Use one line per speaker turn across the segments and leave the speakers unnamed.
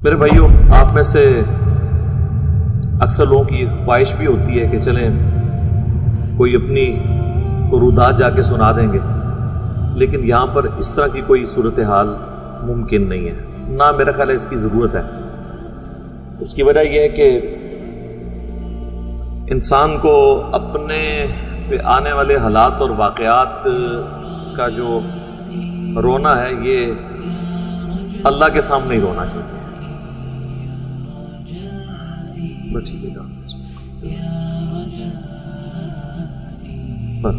میرے بھائیوں، آپ میں سے اکثر لوگوں کی خواہش بھی ہوتی ہے کہ چلیں کوئی اپنی رودات جا کے سنا دیں گے، لیکن یہاں پر اس طرح کی کوئی صورتحال ممکن نہیں ہے، نہ میرا خیال ہے اس کی ضرورت ہے۔ اس کی وجہ یہ ہے کہ انسان کو اپنے پہ آنے والے حالات اور واقعات کا جو رونا ہے یہ اللہ کے سامنے ہی رونا چاہیے۔ بس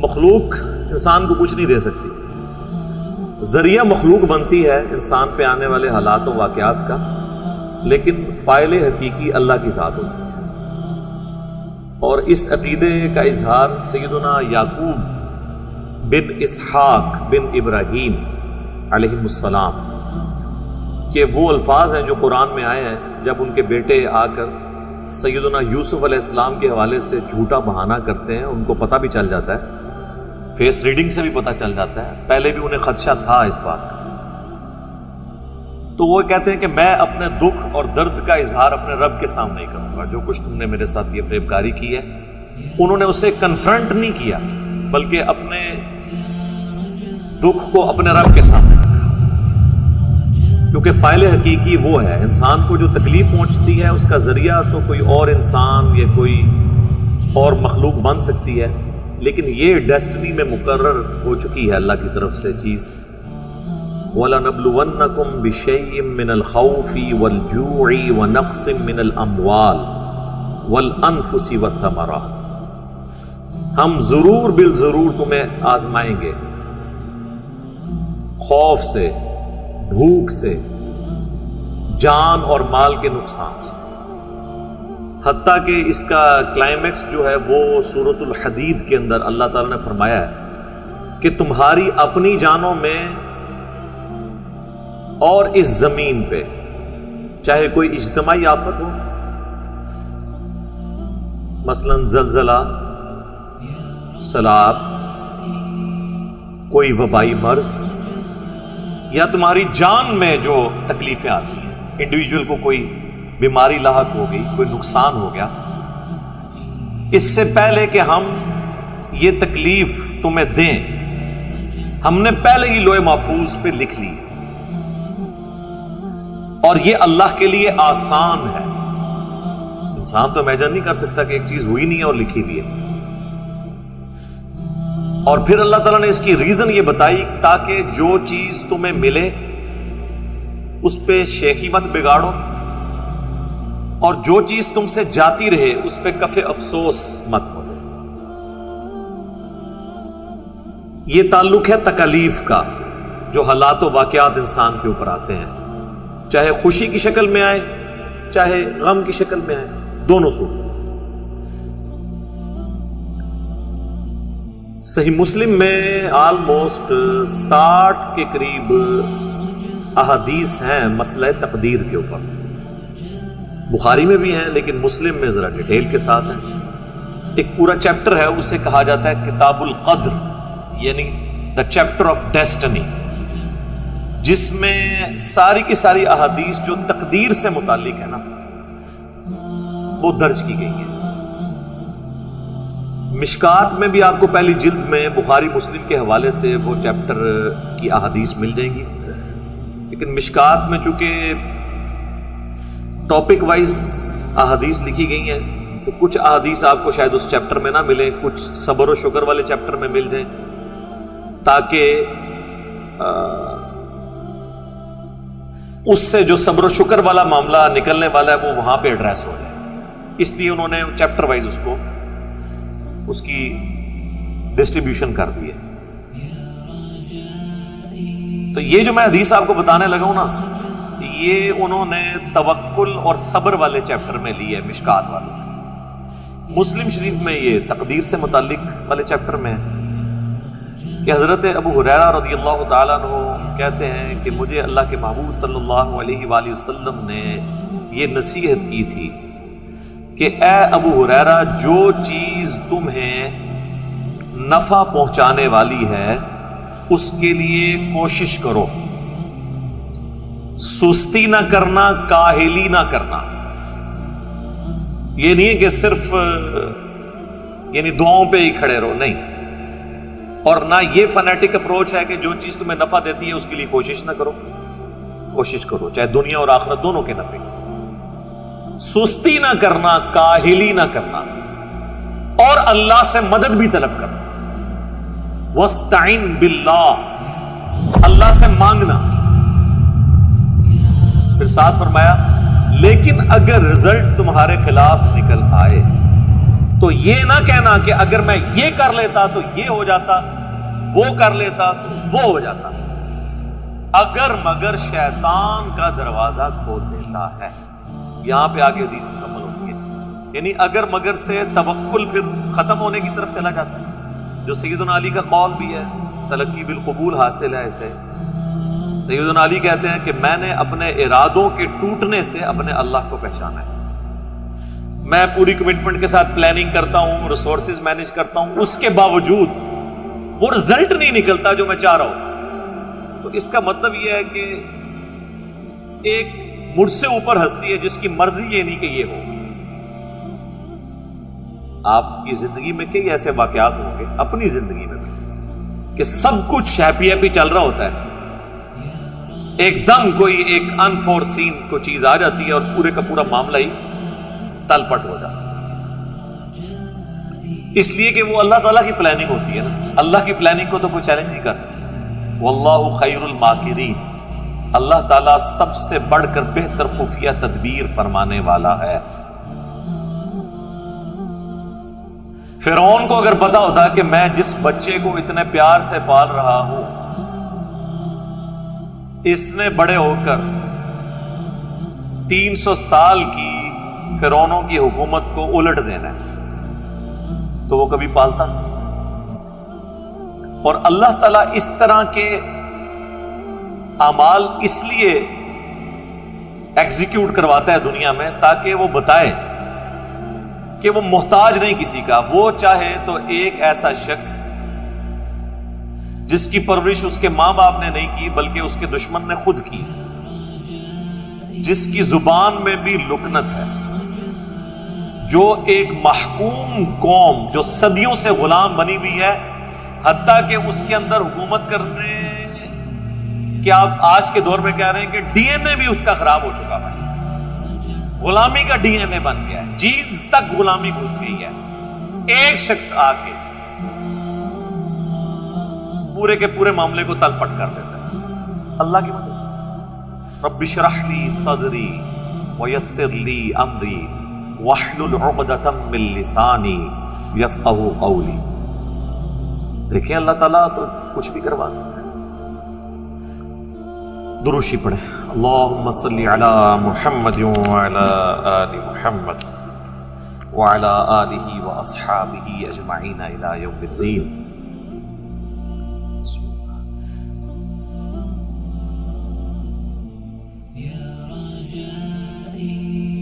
مخلوق انسان کو کچھ نہیں دے سکتی، ذریعہ مخلوق بنتی ہے انسان پہ آنے والے حالات و واقعات کا، لیکن فاعل حقیقی اللہ کی ذات ہوتی ہے۔ اور اس عقیدے کا اظہار سیدنا یعقوب بن اسحاق بن ابراہیم علیہ السلام کہ وہ الفاظ ہیں جو قرآن میں آئے ہیں جب ان کے بیٹے آ کر سیدنا یوسف علیہ السلام کے حوالے سے جھوٹا بہانہ کرتے ہیں، ان کو پتہ بھی چل جاتا ہے، فیس ریڈنگ سے بھی پتہ چل جاتا ہے، پہلے بھی انہیں خدشہ تھا اس بات کا، تو وہ کہتے ہیں کہ میں اپنے دکھ اور درد کا اظہار اپنے رب کے سامنے ہی کروں گا، جو کچھ تم نے میرے ساتھ یہ فریب کاری کی ہے۔ انہوں نے اسے کنفرنٹ نہیں کیا، بلکہ اپنے دکھ کو اپنے رب کے سامنے رکھا، کیونکہ فاعل حقیقی وہ ہے۔ انسان کو جو تکلیف پہنچتی ہے اس کا ذریعہ تو کوئی اور انسان یا کوئی اور مخلوق بن سکتی ہے، لیکن یہ ڈیسٹنی میں مقرر ہو چکی ہے اللہ کی طرف سے چیز۔ وَلَنَبْلُوَنَّكُمْ بِشَيْءٍ مِّنَ الْخَوْفِ وَالْجُوعِ وَنَقْصٍ مِّنَ الْأَمْوَالِ وَالْأَنفُسِ وَالثَّمَرَاتِ، ہم ضرور بالضرور تمہیں آزمائیں گے، خوف سے، بھوک سے، جان اور مال کے نقصان سے، حتیٰ کہ اس کا کلائمیکس جو ہے وہ سورۃ الحدید کے اندر اللہ تعالیٰ نے فرمایا ہے کہ تمہاری اپنی جانوں میں اور اس زمین پہ چاہے کوئی اجتماعی آفت ہو، مثلا زلزلہ، سیلاب، کوئی وبائی مرض، یا تمہاری جان میں جو تکلیفیں آتی ہیں، انڈیویجول کو کوئی بیماری لاحق ہو گئی، کوئی نقصان ہو گیا، اس سے پہلے کہ ہم یہ تکلیف تمہیں دیں ہم نے پہلے ہی لوح محفوظ پہ لکھ لی، اور یہ اللہ کے لیے آسان ہے۔ انسان تو امیجن نہیں کر سکتا کہ ایک چیز ہوئی نہیں ہے اور لکھی بھی ہے۔ اور پھر اللہ تعالیٰ نے اس کی ریزن یہ بتائی تاکہ جو چیز تمہیں ملے اس پہ شیخی مت بگاڑو، اور جو چیز تم سے جاتی رہے اس پہ کف افسوس مت ہو۔ یہ تعلق ہے تکالیف کا جو حالات و واقعات انسان کے اوپر آتے ہیں، چاہے خوشی کی شکل میں آئے چاہے غم کی شکل میں آئے، دونوں صورت۔ صحیح مسلم میں آلموسٹ 60 کے قریب احادیث ہیں مسئلہ تقدیر کے اوپر، بخاری میں بھی ہیں لیکن مسلم میں ذرا ڈیٹیل کے ساتھ ہیں۔ ایک پورا چیپٹر ہے، اسے کہا جاتا ہے کتاب القدر، یعنی دا چیپٹر آف ڈیسٹنی، جس میں ساری کی ساری احادیث جو تقدیر سے متعلق ہے نا وہ درج کی گئی ہیں۔ مشکات میں بھی آپ کو پہلی جلد میں بخاری مسلم کے حوالے سے وہ چیپٹر کی احادیث مل جائیں گی، لیکن مشکات میں چونکہ ٹاپک وائز احادیث لکھی گئی ہیں تو کچھ احادیث آپ کو شاید اس چیپٹر میں نہ ملیں، کچھ صبر و شکر والے چیپٹر میں مل جائیں، تاکہ اس سے جو صبر و شکر والا معاملہ نکلنے والا ہے وہ وہاں پہ ایڈریس ہو جائے۔ اس لیے انہوں نے چیپٹر وائز اس کی ڈسٹریبیوشن کر دی ہے۔ تو یہ جو میں حدیث آپ کو بتانے لگا ہوں نا، یہ انہوں نے توکل اور صبر والے چیپٹر میں لی ہے، مشکات والے۔ مسلم شریف میں یہ تقدیر سے متعلق والے چیپٹر میں ہے کہ حضرت ابو ہریرہ رضی اللہ تعالیٰ عنہ کہتے ہیں کہ مجھے اللہ کے محبوب صلی اللہ علیہ وآلہ وسلم نے یہ نصیحت کی تھی کہ اے ابو ہریرہ، جو چیز تمہیں نفع پہنچانے والی ہے اس کے لیے کوشش کرو. سستی نہ کرنا، کاہلی نہ کرنا. یہ نہیں ہے کہ صرف یعنی دعاؤں پہ ہی کھڑے رہو، نہیں. اور نہ یہ فنیٹک اپروچ ہے کہ جو چیز تمہیں نفع دیتی ہے اس کے لیے کوشش نہ کرو. کوشش کرو چاہے دنیا اور آخرت دونوں کے نفع. سستی نہ کرنا، کاہلی نہ کرنا، اور اللہ سے مدد بھی طلب کرنا. وَاسْتَعِنْ بِاللَّهِ، اللہ سے مانگنا. پھر ساتھ فرمایا لیکن اگر رزلٹ تمہارے خلاف نکل آئے تو یہ نہ کہنا کہ اگر میں یہ کر لیتا تو یہ ہو جاتا، وہ کر لیتا تو وہ ہو جاتا. اگر مگر شیطان کا دروازہ کھول دیتا ہے. یہاں پہ آگے حدیث مکمل ہوتی ہے. یعنی اگر مگر سے توکل پھر ختم ہونے کی طرف چلا جاتا ہے، جو سیدنا علی کا قول بھی ہے، تلقی بالقبول حاصل ہے اسے. سیدنا علی کہتے ہیں کہ میں نے اپنے ارادوں کے ٹوٹنے سے اپنے اللہ کو پہچانا ہے. میں پوری کمٹمنٹ کے ساتھ پلاننگ کرتا ہوں، ریسورسز مینج کرتا ہوں، اس کے باوجود وہ رزلٹ نہیں نکلتا جو میں چاہ رہا ہوں. تو اس کا مطلب یہ ہے کہ ایک مجھ سے اوپر ہستی ہے جس کی مرضی یہ نہیں کہ یہ ہو. آپ کی زندگی میں کئی ایسے واقعات ہوں گے، اپنی زندگی میں بھی، کہ سب کچھ ہیپی ہیپی چل رہا ہوتا ہے، ایک دم کوئی ایک انفورسین کوئی چیز آ جاتی ہے اور پورے کا پورا معاملہ ہی تل پٹ ہو جاتا ہے. اس لیے کہ وہ اللہ تعالیٰ کی پلاننگ ہوتی ہے نا. اللہ کی پلاننگ کو تو کوئی چیلنج نہیں کر سکتا. واللہ خیر الماکرین، اللہ تعالیٰ سب سے بڑھ کر بہتر خفیہ تدبیر فرمانے والا ہے. فرعون کو اگر پتا ہوتا کہ میں جس بچے کو اتنے پیار سے پال رہا ہوں اس نے بڑے ہو کر 300 سال کی فرعونوں کی حکومت کو الٹ دینا ہے، تو وہ کبھی پالتا. اور اللہ تعالیٰ اس طرح کے اعمال اس لیے ایگزیکیوٹ کرواتا ہے دنیا میں تاکہ وہ بتائے کہ وہ محتاج نہیں کسی کا. وہ چاہے تو ایک ایسا شخص جس کی پرورش اس کے ماں باپ نے نہیں کی بلکہ اس کے دشمن نے خود کی، جس کی زبان میں بھی لکنت ہے، جو ایک محکوم قوم جو صدیوں سے غلام بنی ہوئی ہے، حتیٰ کہ اس کے اندر حکومت کرنے کہ آپ آج کے دور میں کہہ رہے ہیں کہ ڈی این اے بھی اس کا خراب ہو چکا ہے. غلامی کا ڈی این اے بن گیا ہے، جینز تک غلامی گھس گئی ہے. ایک شخص آ کے پورے کے پورے معاملے کو تل پٹ کر دیتا ہے اللہ کی مدد سے. رب اشرح لی صدری ویسر لی امری واحلل عقدۃ من لسانی یفقہوا قولی. دیکھیں اللہ تعالیٰ تو کچھ بھی کروا سکتا ہے. دروشی پڑھیں. اللہم صلی علی محمد وعلی آل محمد وعلی آلہ واصحابہ اجمعین الی یوم الدین.